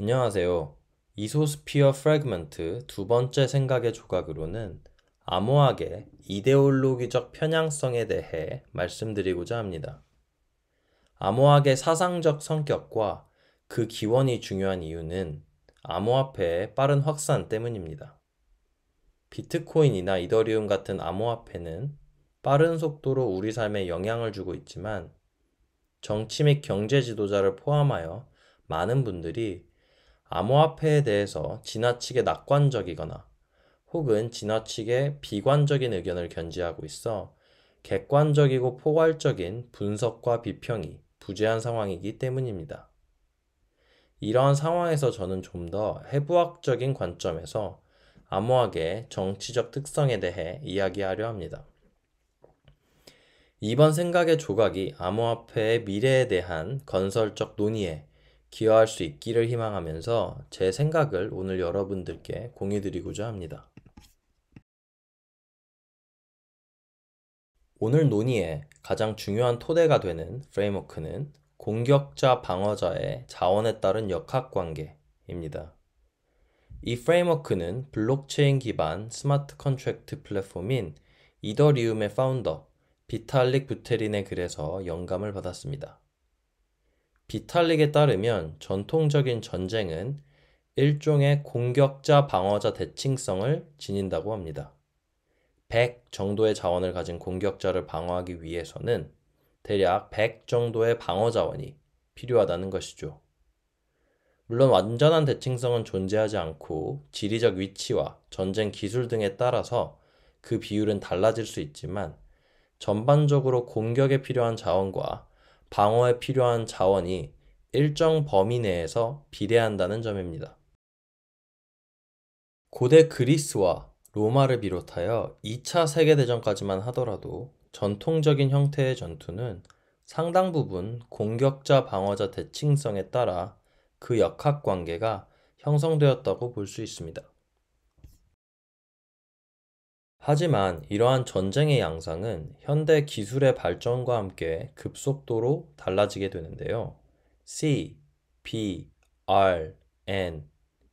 안녕하세요. 이소스피어 프래그먼트 두 번째 생각의 조각으로는 암호학의 이데올로기적 편향성에 대해 말씀드리고자 합니다. 암호학의 사상적 성격과 그 기원이 중요한 이유는 암호화폐의 빠른 확산 때문입니다. 비트코인이나 이더리움 같은 암호화폐는 빠른 속도로 우리 삶에 영향을 주고 있지만 정치 및 경제 지도자를 포함하여 많은 분들이 암호화폐에 대해서 지나치게 낙관적이거나 혹은 지나치게 비관적인 의견을 견지하고 있어 객관적이고 포괄적인 분석과 비평이 부재한 상황이기 때문입니다. 이러한 상황에서 저는 좀 더 해부학적인 관점에서 암호학의 정치적 특성에 대해 이야기하려 합니다. 이번 생각의 조각이 암호화폐의 미래에 대한 건설적 논의에 기여할 수 있기를 희망하면서 제 생각을 오늘 여러분들께 공유드리고자 합니다. 오늘 논의의 가장 중요한 토대가 되는 프레임워크는 공격자 방어자의 자원에 따른 역학관계입니다. 이 프레임워크는 블록체인 기반 스마트 컨트랙트 플랫폼인 이더리움의 파운더 비탈릭 부테린의 글에서 영감을 받았습니다. 비탈릭에 따르면 전통적인 전쟁은 일종의 공격자 방어자 대칭성을 지닌다고 합니다. 100 정도의 자원을 가진 공격자를 방어하기 위해서는 대략 100 정도의 방어 자원이 필요하다는 것이죠. 물론 완전한 대칭성은 존재하지 않고 지리적 위치와 전쟁 기술 등에 따라서 그 비율은 달라질 수 있지만 전반적으로 공격에 필요한 자원과 방어에 필요한 자원이 일정 범위 내에서 비례한다는 점입니다. 고대 그리스와 로마를 비롯하여 2차 세계대전까지만 하더라도 전통적인 형태의 전투는 상당 부분 공격자 방어자 대칭성에 따라 그 역학관계가 형성되었다고 볼 수 있습니다. 하지만 이러한 전쟁의 양상은 현대 기술의 발전과 함께 급속도로 달라지게 되는데요. C, B, R, N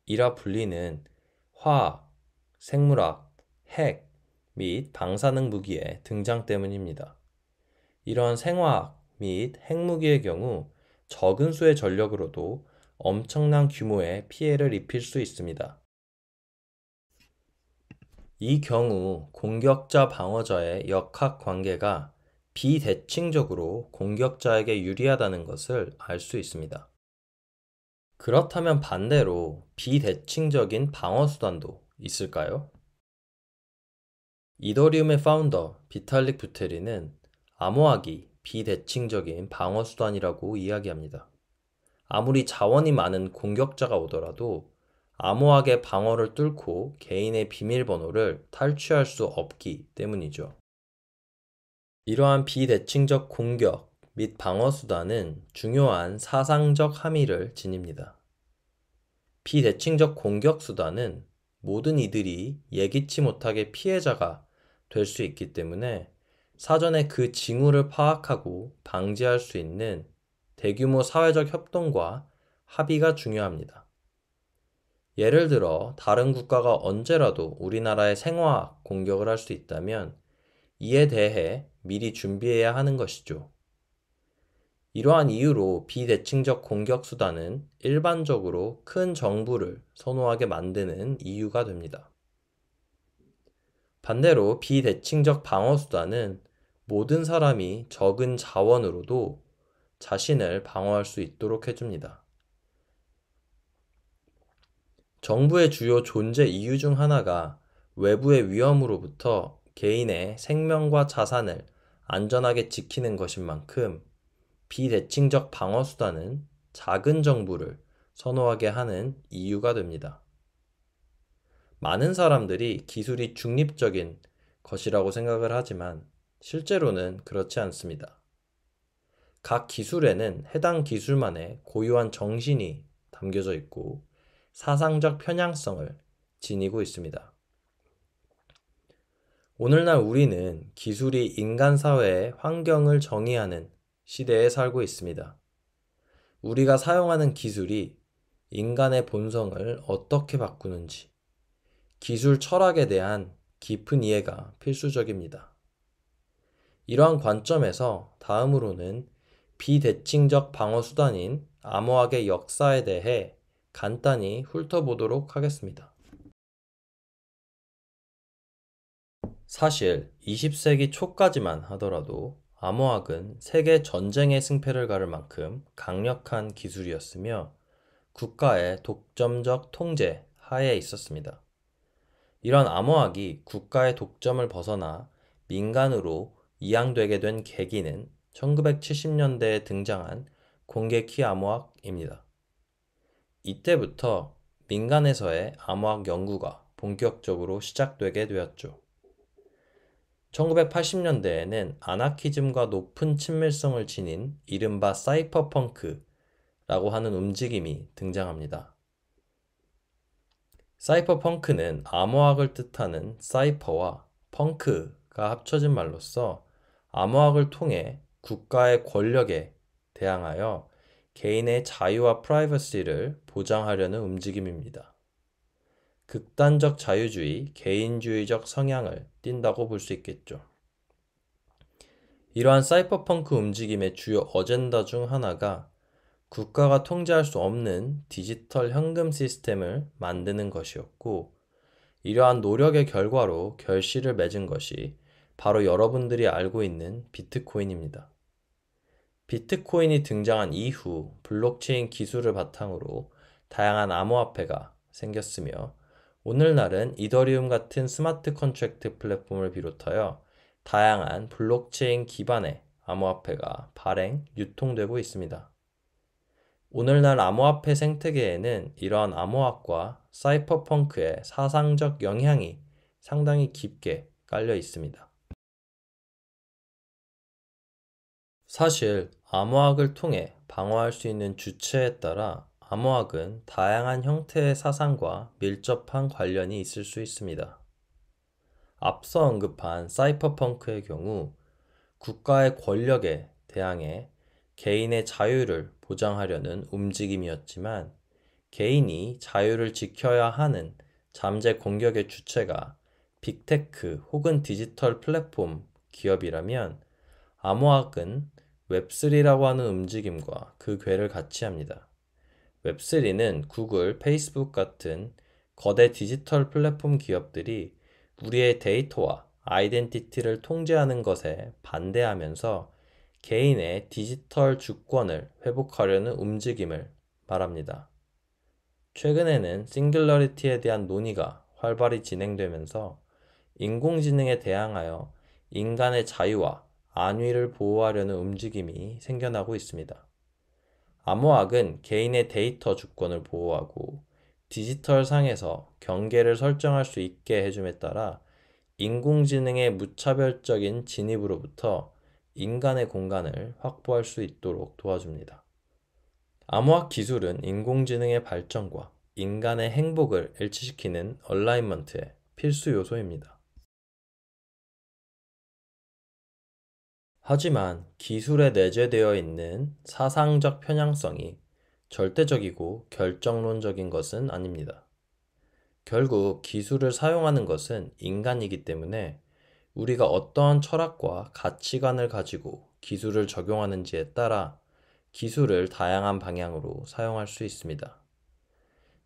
이라 불리는 화학, 생물학, 핵 및 방사능 무기의 등장 때문입니다. 이러한 생화학 및 핵무기의 경우 적은 수의 전력으로도 엄청난 규모의 피해를 입힐 수 있습니다. 이 경우 공격자 방어자의 역학 관계가 비대칭적으로 공격자에게 유리하다는 것을 알 수 있습니다. 그렇다면 반대로 비대칭적인 방어 수단도 있을까요? 이더리움의 파운더 비탈릭 부테린은 암호학이 비대칭적인 방어 수단이라고 이야기합니다. 아무리 자원이 많은 공격자가 오더라도 암호학의 방어를 뚫고 개인의 비밀번호를 탈취할 수 없기 때문이죠. 이러한 비대칭적 공격 및 방어 수단은 중요한 사상적 함의를 지닙니다. 비대칭적 공격 수단은 모든 이들이 예기치 못하게 피해자가 될 수 있기 때문에 사전에 그 징후를 파악하고 방지할 수 있는 대규모 사회적 협동과 합의가 중요합니다. 예를 들어 다른 국가가 언제라도 우리나라에 생화학 공격을 할 수 있다면 이에 대해 미리 준비해야 하는 것이죠. 이러한 이유로 비대칭적 공격 수단은 일반적으로 큰 정부를 선호하게 만드는 이유가 됩니다. 반대로 비대칭적 방어 수단은 모든 사람이 적은 자원으로도 자신을 방어할 수 있도록 해줍니다. 정부의 주요 존재 이유 중 하나가 외부의 위험으로부터 개인의 생명과 자산을 안전하게 지키는 것인 만큼 비대칭적 방어 수단은 작은 정부를 선호하게 하는 이유가 됩니다. 많은 사람들이 기술이 중립적인 것이라고 생각을 하지만 실제로는 그렇지 않습니다. 각 기술에는 해당 기술만의 고유한 정신이 담겨져 있고 사상적 편향성을 지니고 있습니다. 오늘날 우리는 기술이 인간 사회의 환경을 정의하는 시대에 살고 있습니다. 우리가 사용하는 기술이 인간의 본성을 어떻게 바꾸는지, 기술 철학에 대한 깊은 이해가 필수적입니다. 이러한 관점에서 다음으로는 비대칭적 방어 수단인 암호학의 역사에 대해 간단히 훑어보도록 하겠습니다. 사실 20세기 초까지만 하더라도 암호학은 세계 전쟁의 승패를 가를 만큼 강력한 기술이었으며 국가의 독점적 통제 하에 있었습니다. 이런 암호학이 국가의 독점을 벗어나 민간으로 이양되게 된 계기는 1970년대에 등장한 공개키 암호학입니다. 이때부터 민간에서의 암호학 연구가 본격적으로 시작되게 되었죠. 1980년대에는 아나키즘과 높은 친밀성을 지닌 이른바 사이퍼펑크라고 하는 움직임이 등장합니다. 사이퍼펑크는 암호학을 뜻하는 사이퍼와 펑크가 합쳐진 말로써 암호학을 통해 국가의 권력에 대항하여 개인의 자유와 프라이버시를 보장하려는 움직임입니다. 극단적 자유주의, 개인주의적 성향을 띈다고 볼 수 있겠죠. 이러한 사이퍼펑크 움직임의 주요 어젠다 중 하나가 국가가 통제할 수 없는 디지털 현금 시스템을 만드는 것이었고, 이러한 노력의 결과로 결실을 맺은 것이 바로 여러분들이 알고 있는 비트코인입니다. 비트코인이 등장한 이후 블록체인 기술을 바탕으로 다양한 암호화폐가 생겼으며, 오늘날은 이더리움 같은 스마트 컨트랙트 플랫폼을 비롯하여 다양한 블록체인 기반의 암호화폐가 발행, 유통되고 있습니다. 오늘날 암호화폐 생태계에는 이러한 암호학과 사이퍼펑크의 사상적 영향이 상당히 깊게 깔려 있습니다. 사실 암호학을 통해 방어할 수 있는 주체에 따라 암호학은 다양한 형태의 사상과 밀접한 관련이 있을 수 있습니다. 앞서 언급한 사이퍼펑크의 경우 국가의 권력에 대항해 개인의 자유를 보장하려는 움직임이었지만, 개인이 자유를 지켜야 하는 잠재 공격의 주체가 빅테크 혹은 디지털 플랫폼 기업이라면, 암호학은 웹3라고 하는 움직임과 그 궤를 같이 합니다. 웹3는 구글, 페이스북 같은 거대 디지털 플랫폼 기업들이 우리의 데이터와 아이덴티티를 통제하는 것에 반대하면서 개인의 디지털 주권을 회복하려는 움직임을 말합니다. 최근에는 싱귤러리티에 대한 논의가 활발히 진행되면서 인공지능에 대항하여 인간의 자유와 안위를 보호하려는 움직임이 생겨나고 있습니다. 암호학은 개인의 데이터 주권을 보호하고 디지털 상에서 경계를 설정할 수 있게 해줌에 따라 인공지능의 무차별적인 진입으로부터 인간의 공간을 확보할 수 있도록 도와줍니다. 암호학 기술은 인공지능의 발전과 인간의 행복을 일치시키는 얼라이먼트의 필수 요소입니다. 하지만 기술에 내재되어 있는 사상적 편향성이 절대적이고 결정론적인 것은 아닙니다. 결국 기술을 사용하는 것은 인간이기 때문에 우리가 어떠한 철학과 가치관을 가지고 기술을 적용하는지에 따라 기술을 다양한 방향으로 사용할 수 있습니다.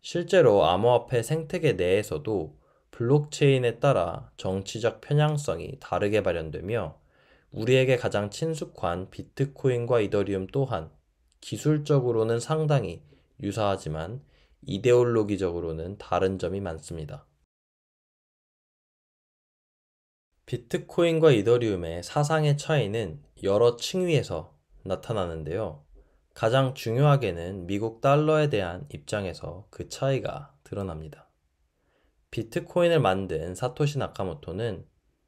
실제로 암호화폐 생태계 내에서도 블록체인에 따라 정치적 편향성이 다르게 발현되며, 우리에게 가장 친숙한 비트코인과 이더리움 또한 기술적으로는 상당히 유사하지만 이데올로기적으로는 다른 점이 많습니다. 비트코인과 이더리움의 사상의 차이는 여러 층위에서 나타나는데요. 가장 중요하게는 미국 달러에 대한 입장에서 그 차이가 드러납니다. 비트코인을 만든 사토시 나카모토는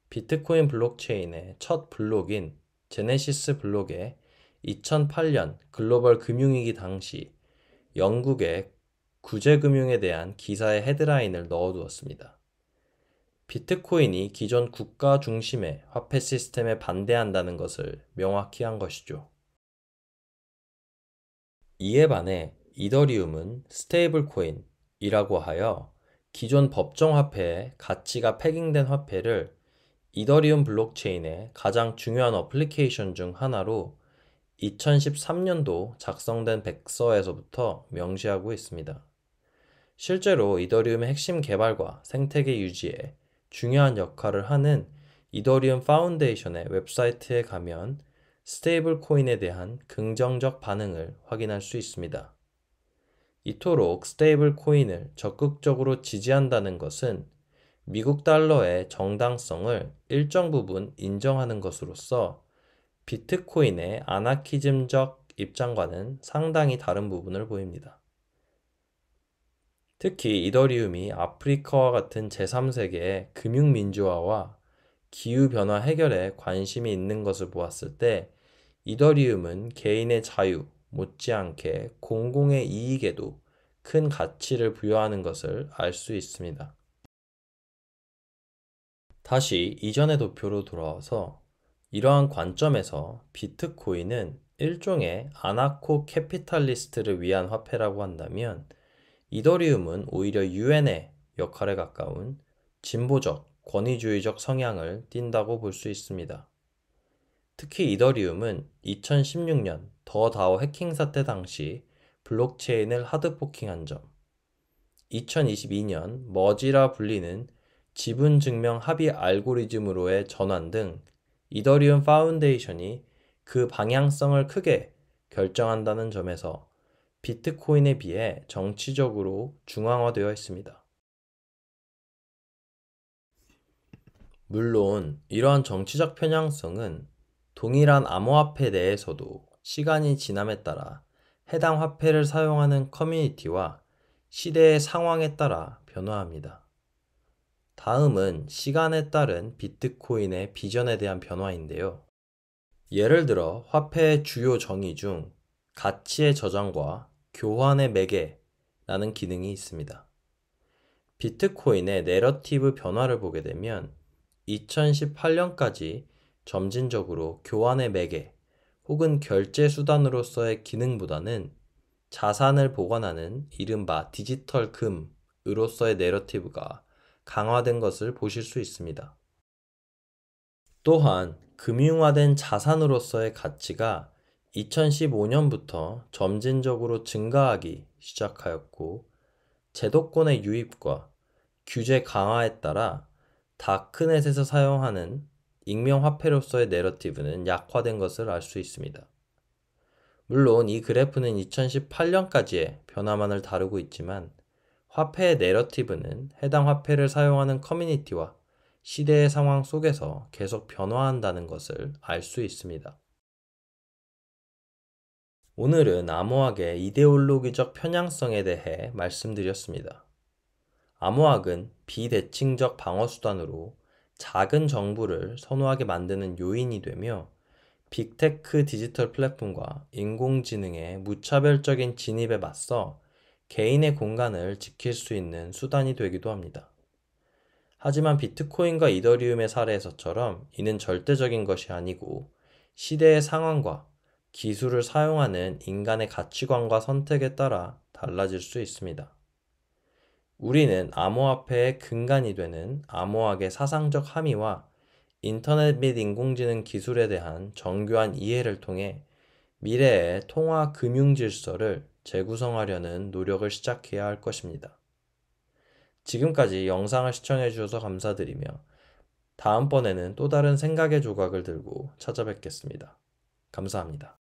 비트코인 블록체인의 첫 블록인 제네시스 블록에 2008년 글로벌 금융위기 당시 영국의 구제금융에 대한 기사의 헤드라인을 넣어두었습니다. 비트코인이 기존 국가 중심의 화폐 시스템에 반대한다는 것을 명확히 한 것이죠. 이에 반해 이더리움은 스테이블 코인이라고 하여 기존 법정 화폐의 가치가 패깅된 화폐를 이더리움 블록체인의 가장 중요한 어플리케이션 중 하나로 2013년도 작성된 백서에서부터 명시하고 있습니다. 실제로 이더리움의 핵심 개발과 생태계 유지에 중요한 역할을 하는 이더리움 파운데이션의 웹사이트에 가면 스테이블 코인에 대한 긍정적 반응을 확인할 수 있습니다. 이토록 스테이블 코인을 적극적으로 지지한다는 것은 미국 달러의 정당성을 일정 부분 인정하는 것으로서 비트코인의 아나키즘적 입장과는 상당히 다른 부분을 보입니다. 특히 이더리움이 아프리카와 같은 제3세계의 금융민주화와 기후변화 해결에 관심이 있는 것을 보았을 때 이더리움은 개인의 자유 못지않게 공공의 이익에도 큰 가치를 부여하는 것을 알 수 있습니다. 다시 이전의 도표로 돌아와서 이러한 관점에서 비트코인은 일종의 아나코 캐피탈리스트를 위한 화폐라고 한다면 이더리움은 오히려 유엔의 역할에 가까운 진보적, 권위주의적 성향을 띈다고 볼 수 있습니다. 특히 이더리움은 2016년 더 다오 해킹 사태 당시 블록체인을 하드포킹한 점, 2022년 머지라 불리는 지분 증명 합의 알고리즘으로의 전환 등 이더리움 파운데이션이 그 방향성을 크게 결정한다는 점에서 비트코인에 비해 정치적으로 중앙화되어 있습니다. 물론 이러한 정치적 편향성은 동일한 암호화폐 내에서도 시간이 지남에 따라 해당 화폐를 사용하는 커뮤니티와 시대의 상황에 따라 변화합니다. 다음은 시간에 따른 비트코인의 비전에 대한 변화인데요. 예를 들어 화폐의 주요 정의 중 가치의 저장과 교환의 매개라는 기능이 있습니다. 비트코인의 내러티브 변화를 보게 되면 2018년까지 점진적으로 교환의 매개 혹은 결제 수단으로서의 기능보다는 자산을 보관하는 이른바 디지털 금으로서의 내러티브가 강화된 것을 보실 수 있습니다. 또한 금융화된 자산으로서의 가치가 2015년부터 점진적으로 증가하기 시작하였고 제도권의 유입과 규제 강화에 따라 다크넷에서 사용하는 익명화폐로서의 내러티브는 약화된 것을 알 수 있습니다. 물론 이 그래프는 2018년까지의 변화만을 다루고 있지만 화폐의 내러티브는 해당 화폐를 사용하는 커뮤니티와 시대의 상황 속에서 계속 변화한다는 것을 알 수 있습니다. 오늘은 암호학의 이데올로기적 편향성에 대해 말씀드렸습니다. 암호학은 비대칭적 방어수단으로 작은 정부를 선호하게 만드는 요인이 되며 빅테크 디지털 플랫폼과 인공지능의 무차별적인 진입에 맞서 개인의 공간을 지킬 수 있는 수단이 되기도 합니다. 하지만 비트코인과 이더리움의 사례에서처럼 이는 절대적인 것이 아니고 시대의 상황과 기술을 사용하는 인간의 가치관과 선택에 따라 달라질 수 있습니다. 우리는 암호화폐의 근간이 되는 암호학의 사상적 함의와 인터넷 및 인공지능 기술에 대한 정교한 이해를 통해 미래의 통화 금융 질서를 재구성하려는 노력을 시작해야 할 것입니다. 지금까지 영상을 시청해 주셔서 감사드리며 다음번에는 또 다른 생각의 조각을 들고 찾아뵙겠습니다. 감사합니다.